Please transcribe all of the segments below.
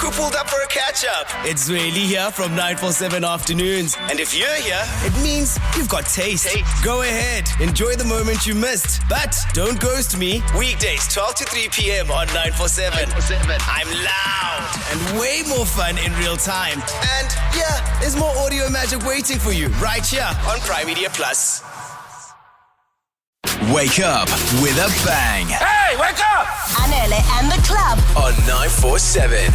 who pulled up for a catch-up. It's really here from 947 afternoons. And if you're here, it means you've got taste. Go ahead, enjoy the moment you missed. But don't ghost me. Weekdays 12 to 3 p.m. on 947. I'm loud and way more fun in real time. And yeah, there's more audio magic waiting for you right here on Prime Media Plus. Wake up with a bang. Hey, wake up! Anele and The Club On 947.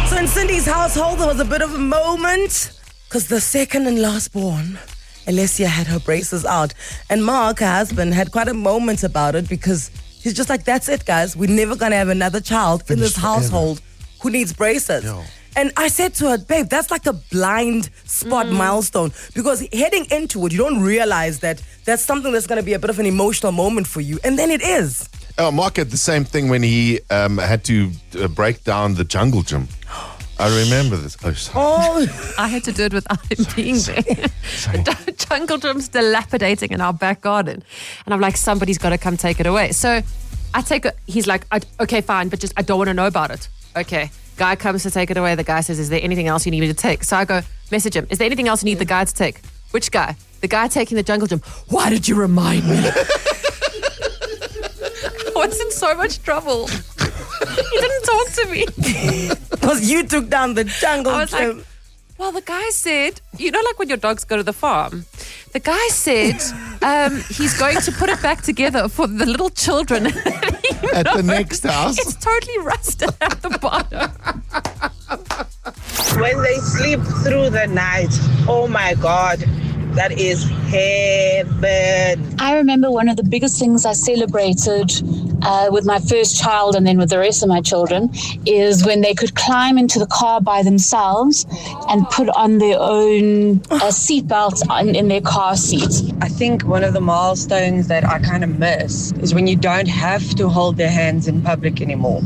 So in Cindy's household, there was a bit of a moment because the second and last born, Alessia, had her braces out. And Mark, her husband, had quite a moment about it because he's just like, that's it, guys. We're never going to have another child in this household who needs braces. Yo. And I said to her, babe, that's like a blind spot milestone because heading into it, you don't realize that that's something that's going to be a bit of an emotional moment for you. And then it is. Mark had the same thing when he had to break down the jungle gym. I remember this. Oh, sorry. Oh, I had to do it without him being there. The jungle gym's dilapidating in our back garden. And I'm like, somebody's got to come take it away. So I take it. He's like, okay, fine, but just I don't want to know about it. Okay. Guy comes to take it away. The guy says, is there anything else you need me to take? So I go, message him. Is there anything else you need the guy to take? Which guy? The guy taking the jungle gym. Why did you remind me? I was in so much trouble. He didn't talk to me. because you took down the jungle I was gym. like, well, the guy said, you know, like when your dogs go to the farm, the guy said he's going to put it back together for the little children. At the next house. It's totally rusted at the bottom. When they sleep through the night, oh my God, that is heaven. I remember one of the biggest things I celebrated with my first child and then with the rest of my children is when they could climb into the car by themselves and put on their own seatbelts in their car seats. I think one of the milestones that I kind of miss is when you don't have to hold their hands in public anymore.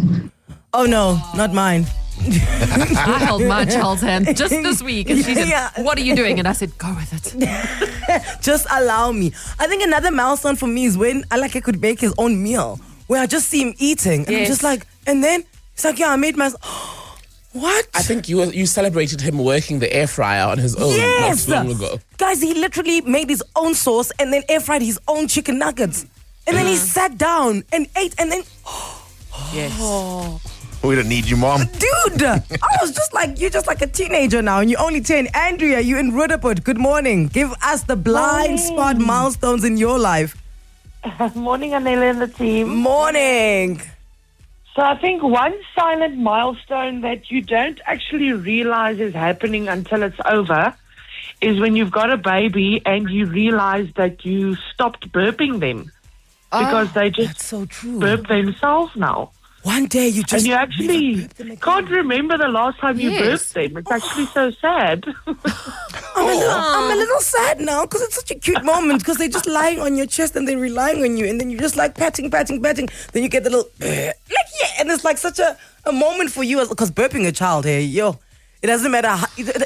Oh no, not mine. I held my child's hand just this week and she said, Yeah. what are you doing? And I said, go with it. Just allow me. I think another milestone for me is when I could make his own meal, where I just see him eating. And I'm just like, and then it's like, yeah, I made my... What? I think you celebrated him working the air fryer on his own not too long ago. Guys, he literally made his own sauce and then air fried his own chicken nuggets. And then he sat down and ate and then... Yes. We don't need you, Mom. Dude, I was just like, you're just like a teenager now and you're only 10. Andrea, you in Rudaput. Good morning. Give us the blind spot milestones in your life. Morning, Anele and the team. Morning. So I think one silent milestone that you don't actually realize is happening until it's over is when you've got a baby and you realize that you stopped burping them because they just That's so true. burp themselves now. One day you just... And you actually never burped them again. can't remember the last time you Yes. burped them. It's actually so sad. I'm a little sad now because it's such a cute moment because they're just lying on your chest and they're relying on you and then you're just like patting. Then you get the little... and it's like such a moment for you because burping a child here, it doesn't matter.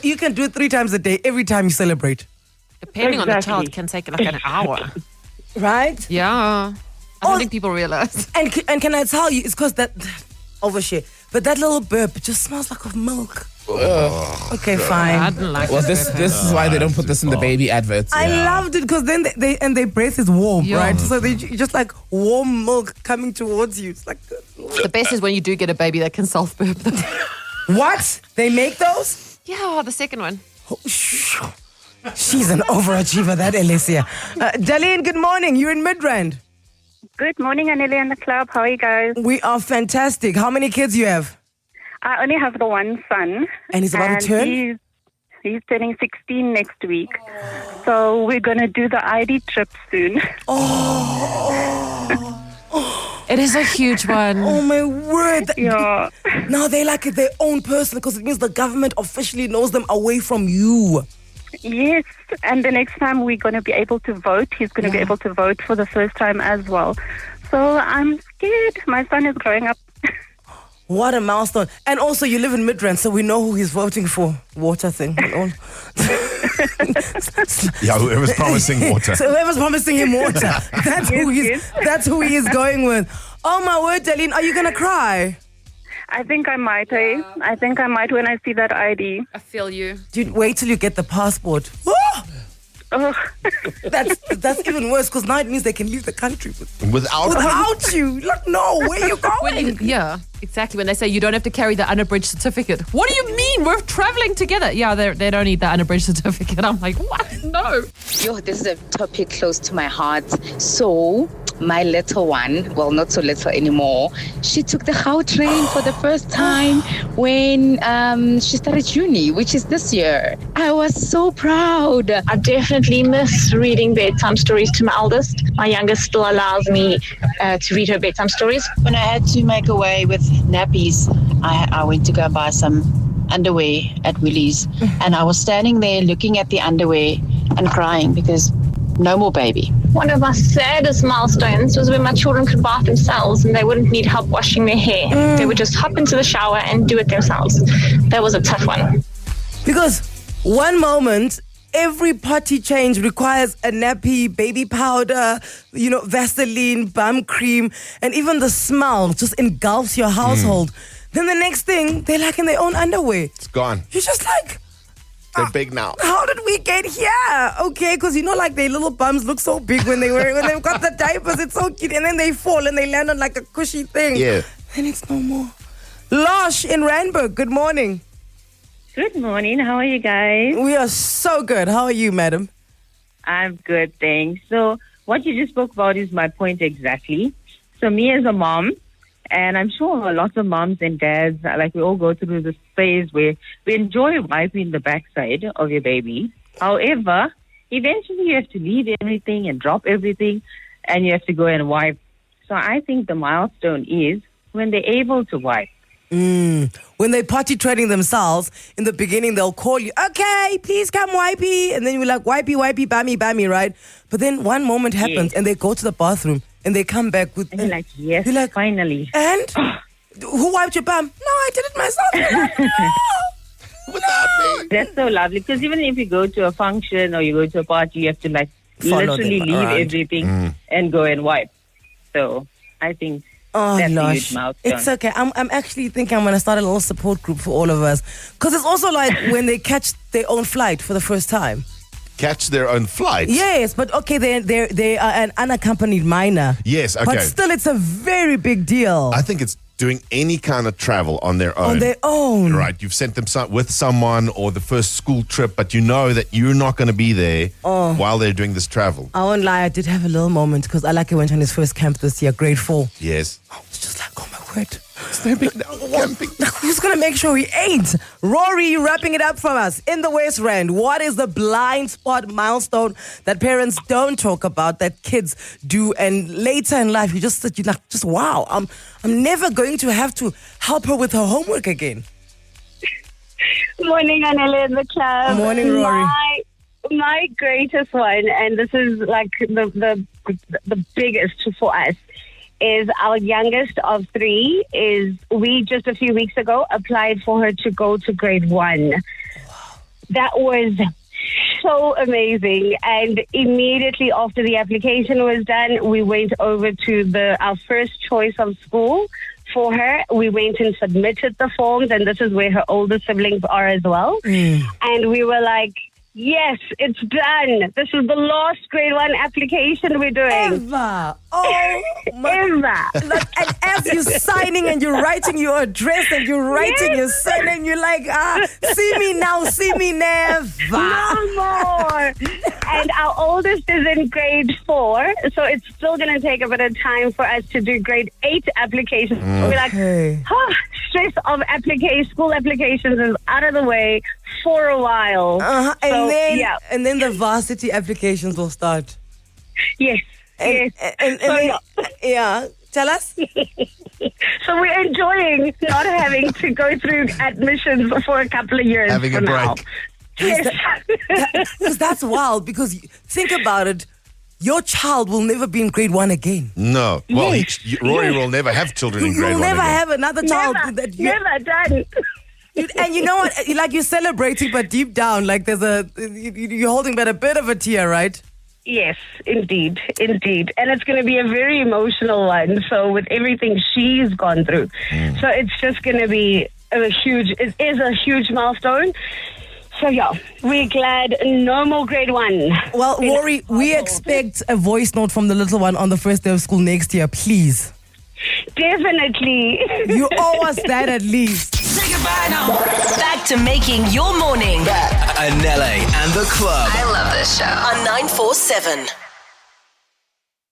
You can do it 3 times a day every time you celebrate. Depending on the Exactly. child, can take like an hour. Right? Yeah. I don't think people realize. And can I tell you, it's because that... Overshare. But that little burp just smells like of milk. Okay, I fine. don't like Well, it. this is why they don't put this in the baby adverts. I loved it because then their breath is warm, Yeah. right? So they just like warm milk coming towards you. It's like... The best is when you do get a baby that can self-burp them. What? They make those? Yeah, the second one. She's an overachiever, that Alessia. Darlene, good morning. You're in Midrand. Good morning, Anele and The Club. How are you guys? We are fantastic. How many kids you have? I only have the one son. And he's about to turn? He's turning 16 next week. So we're going to do the ID trip soon. It is a huge one. Oh, my word. Yeah. Now they like it their own person because it means the government officially knows them away from you. Yes. And the next time we're going to be able to vote. He's going to be able to vote for the first time as well. So I'm scared. My son is growing up. What a milestone. And also you live in Midrand, so we know who he's voting for. Water thing. Yeah, whoever's promising water. So whoever's promising him water. That's who he is going with. Oh my word, Darlene, are you going to cry? I think I might, I think I might when I see that ID. I feel you. Dude, wait till you get the passport. Oh. That's even worse because now it means they can leave the country Without you. Like, no, where you going? Yeah, exactly. When they say you don't have to carry the unabridged certificate. What do you mean? We're traveling together. Yeah, they don't need the unabridged certificate. I'm like, what? No. Yo, this is a topic close to my heart. So, my little one, well, not so little anymore, she took the Gautrain for the first time when she started uni, which is this year. I was so proud. I definitely miss reading bedtime stories to my eldest. My youngest still allows me to read her bedtime stories. When I had to make away with nappies, I went to go buy some underwear at Willie's, and I was standing there looking at the underwear and crying because no more baby. One of my saddest milestones was when my children could bath themselves and they wouldn't need help washing their hair. They would just hop into the shower and do it themselves. That was a tough one. Because one moment, every potty change requires a nappy, baby powder, Vaseline, bum cream, and even the smell just engulfs your household. Then the next thing, they're like in their own underwear. It's gone. You're just like, they're big now. How did we get here? Okay, because like their little bums look so big when they've got the diapers. It's so cute, and then they fall and they land on like a cushy thing. Yeah. And it's no more. Losh in Randburg. Good morning. Good morning. How are you guys? We are so good. How are you, madam? I'm good, thanks. So what you just spoke about is my point exactly. So me as a mom, and I'm sure lots of moms and dads, like we all go through this phase where we enjoy wiping the backside of your baby. However, eventually you have to leave everything and drop everything and you have to go and wipe. So I think the milestone is when they're able to wipe. When they potty training themselves, in the beginning they'll call you, okay, please come wipey. And then you're like, wipey, wipey, bammy, bammy, right? But then one moment happens and they go to the bathroom and they come back with... And you're like, yes, you're like, finally. And? Who wiped your bum? No, I did it myself. Like, no. Without me. That's so lovely because even if you go to a function or you go to a party, you have to literally leave everything and go and wipe. So I think... that's a huge milestone. It's okay. I'm actually thinking I'm going to start a little support group for all of us. Because it's also like when they catch their own flight for the first time. Catch their own flight? Yes, but okay, they are an unaccompanied minor. Yes, okay. But still, it's a very big deal. I think it's doing any kind of travel on their own. On their own. Right. You've sent them with someone or the first school trip, but you know that you're not going to be there while they're doing this travel. I won't lie, I did have a little moment because Alaki went on his first camp this year, grade 4. Yes. I was just like, oh my word. Who's going to make sure he ate? Rory, wrapping it up from us. In the West Rand, what is the blind spot milestone that parents don't talk about that kids do? And later in life, you're just wow, I'm never going to have to help her with her homework again. Morning, Anele and The Club. Morning, Rory. My greatest one, and this is like the biggest for us, is our youngest of 3 we just a few weeks ago applied for her to go to grade 1. Wow. That was so amazing. And immediately after the application was done, we went over to our first choice of school for her. We went and submitted the forms, and this is where her older siblings are as well. And we were like, yes, it's done. This is the last grade 1 application we're doing. Ever. Oh, my. Ever. Like, and as you're signing and you're writing your address and you're writing your surname, you're like, see me now, see me never. No more. And our oldest is in grade 4, so it's still going to take a bit of time for us to do grade 8 applications. We're like, stress of school applications is out of the way for a while. And then the varsity applications will start. Yes. Tell us. So we're enjoying not having to go through admissions for a couple of years. Having a break. Now. Yes. Because that's wild. Because think about it. Your child will never be in grade 1 again. No. Well, Rory will never have children in grade 1 You'll never again. have another child. Never done. And you know what? Like, you're celebrating, but deep down, like you're holding back a bit of a tear, right? Yes, indeed. And it's going to be a very emotional one. So with everything she's gone through. So it's just going to be it is a huge milestone. So yeah, we're glad no more grade 1. Well, Rory, we expect a voice note from the little one on the first day of school next year, please. Definitely. You owe us that at least. Say goodbye now. Back to making your morning. Anele and The Club. I love this show. On 947.